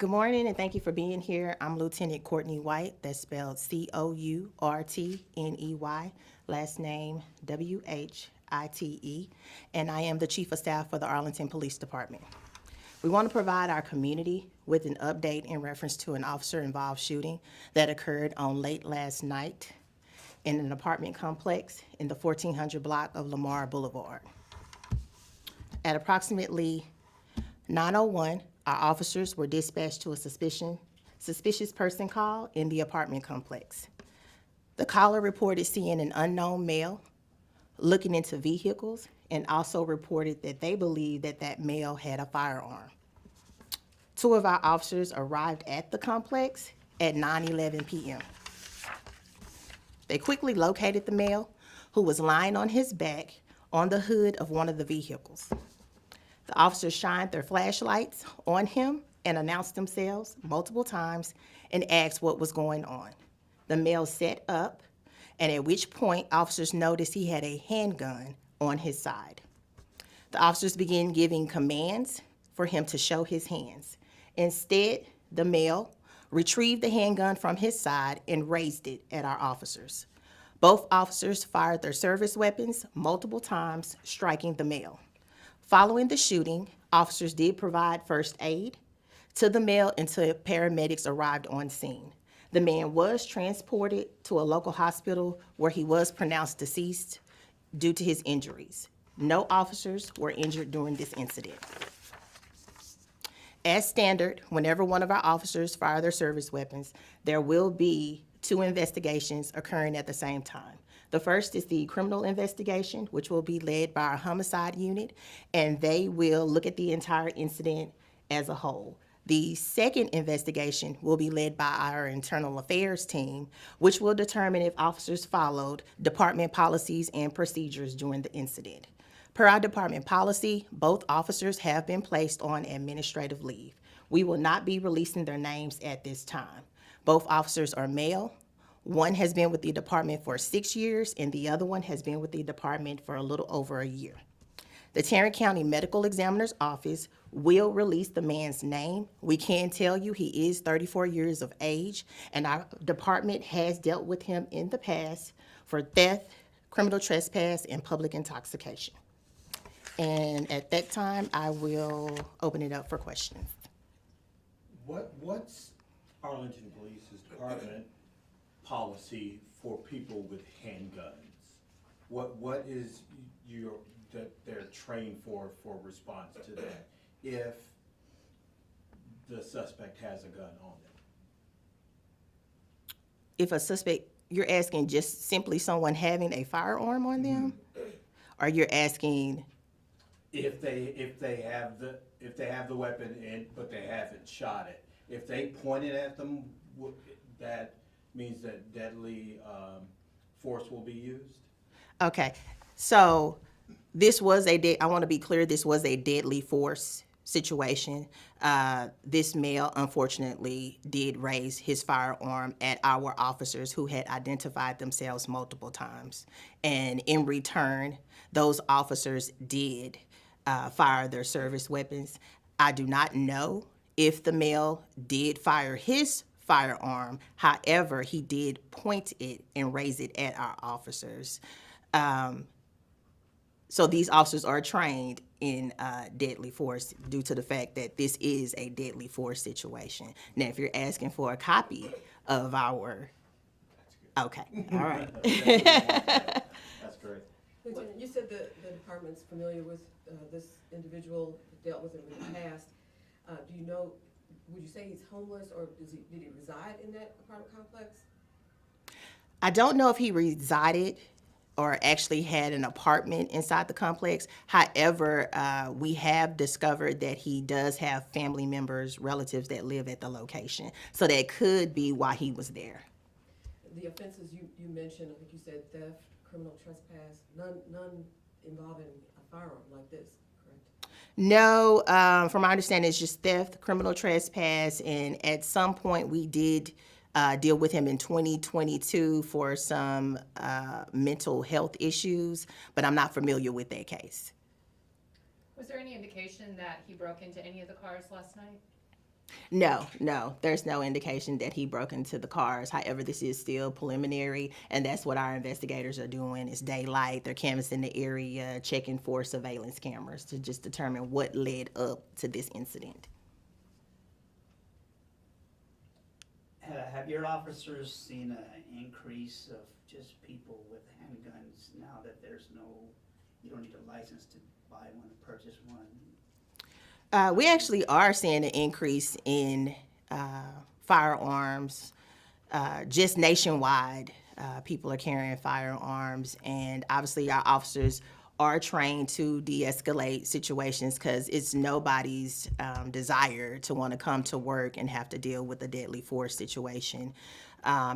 Good morning, and thank you for being here. I'm Lieutenant Courtney White, that's spelled Courtney, last name White, and I am the Chief of Staff for the Arlington Police Department. We want to provide our community with an update in reference to an officer-involved shooting that occurred on late last night in an apartment complex in the 1400 block of Lamar Boulevard. At approximately 9:01, our officers were dispatched to a suspicious person call in the apartment complex. The caller reported seeing an unknown male looking into vehicles and also reported that they believed that that male had a firearm. Two of our officers arrived at the complex at 9:11 p.m. They quickly located the male, who was lying on his back on the hood of one of the vehicles. The officers shined their flashlights on him and announced themselves multiple times and asked what was going on. The male sat up, and at which point officers noticed he had a handgun on his side. The officers began giving commands for him to show his hands. Instead, the male retrieved the handgun from his side and raised it at our officers. Both officers fired their service weapons multiple times, striking the male. Following the shooting, officers did provide first aid to the male until paramedics arrived on scene. The man was transported to a local hospital where he was pronounced deceased due to his injuries. No officers were injured during this incident. As standard, whenever one of our officers fire their service weapons, there will be two investigations occurring at the same time. The first is the criminal investigation, which will be led by our homicide unit, and they will look at the entire incident as a whole. The second investigation will be led by our internal affairs team, which will determine if officers followed department policies and procedures during the incident. Per our department policy, both officers have been placed on administrative leave. We will not be releasing their names at this time. Both officers are male. One has been with the department for 6 years, and the other one has been with the department for a little over a year. The Tarrant County Medical Examiner's Office will release the man's name. We can tell you he is 34 years of age, and our department has dealt with him in the past for theft, criminal trespass, and public intoxication. And at that time, I will open it up for questions. What's Arlington Police's department policy for people with handguns? What is that they're trained for response to that if the suspect has a gun on them? If a suspect, you're asking just simply someone having a firearm on them? Or you're asking If they have the weapon but they haven't shot it, if they point it at them, that means that deadly force will be used? Okay, so this was I want to be clear, this was a deadly force situation. This male, unfortunately, did raise his firearm at our officers who had identified themselves multiple times. And in return, those officers did fire their service weapons. I do not know if the male did fire his firearm. However, he did point it and raise it at our officers. So these officers are trained in deadly force due to the fact that this is a deadly force situation. Now, if you're asking for a copy of our, okay, all right. That's great. Lieutenant, you said the department's familiar with this individual, dealt with him in the past. Do you know, would you say he's homeless, or did he reside in that apartment complex? I don't know if he resided or actually had an apartment inside the complex. However, we have discovered that he does have family members, relatives that live at the location. So that could be why he was there. The offenses you mentioned, I think you said theft, criminal trespass, none involving a firearm like this, correct? No, from my understanding, it's just theft, criminal trespass, and at some point we did deal with him in 2022 for some mental health issues, but I'm not familiar with that case. Was there any indication that he broke into any of the cars last night? No, there's no indication that he broke into the cars. However, this is still preliminary, and that's what our investigators are doing. It's daylight. They're canvassing the area, checking for surveillance cameras to just determine what led up to this incident. Have your officers seen an increase of just people with handguns now that you don't need a license to buy one, purchase one? We actually are seeing an increase in firearms just nationwide. People are carrying firearms, and obviously our officers are trained to de-escalate situations because it's nobody's desire to want to come to work and have to deal with a deadly force situation.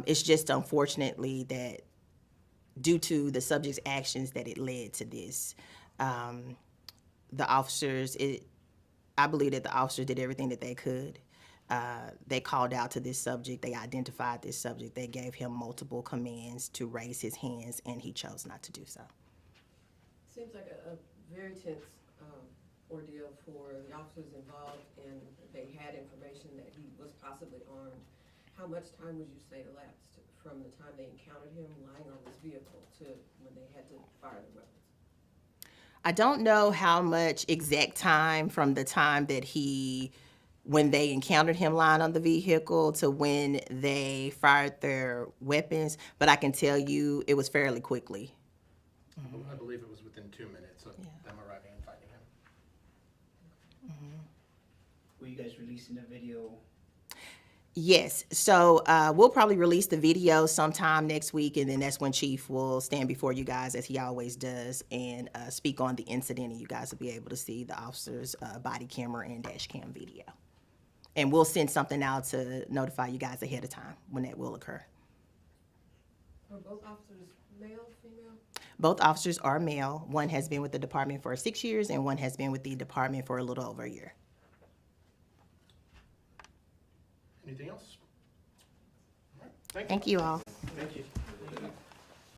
It's just unfortunately that due to the subject's actions that it led to this. The officers, I believe that the officers did everything that they could. They called out to this subject, they identified this subject, they gave him multiple commands to raise his hands, and he chose not to do so. Seems like a very tense ordeal for the officers involved, and they had information that he was possibly armed. How much time would you say elapsed from the time they encountered him lying on this vehicle to when they had to fire the weapons? I don't know how much exact time from the time that when they encountered him lying on the vehicle to when they fired their weapons, but I can tell you it was fairly quickly. I believe it was within 2 minutes of Yeah. them arriving and finding him. Were you guys releasing the video? Yes, so we'll probably release the video sometime next week, and then that's when Chief will stand before you guys, as he always does, and speak on the incident, and you guys will be able to see the officer's body camera and dash cam video. And we'll send something out to notify you guys ahead of time when that will occur. Are both officers male, female? Both officers are male. One has been with the department for 6 years, and one has been with the department for a little over a year. Anything else? All right. Thank you all. Thank you.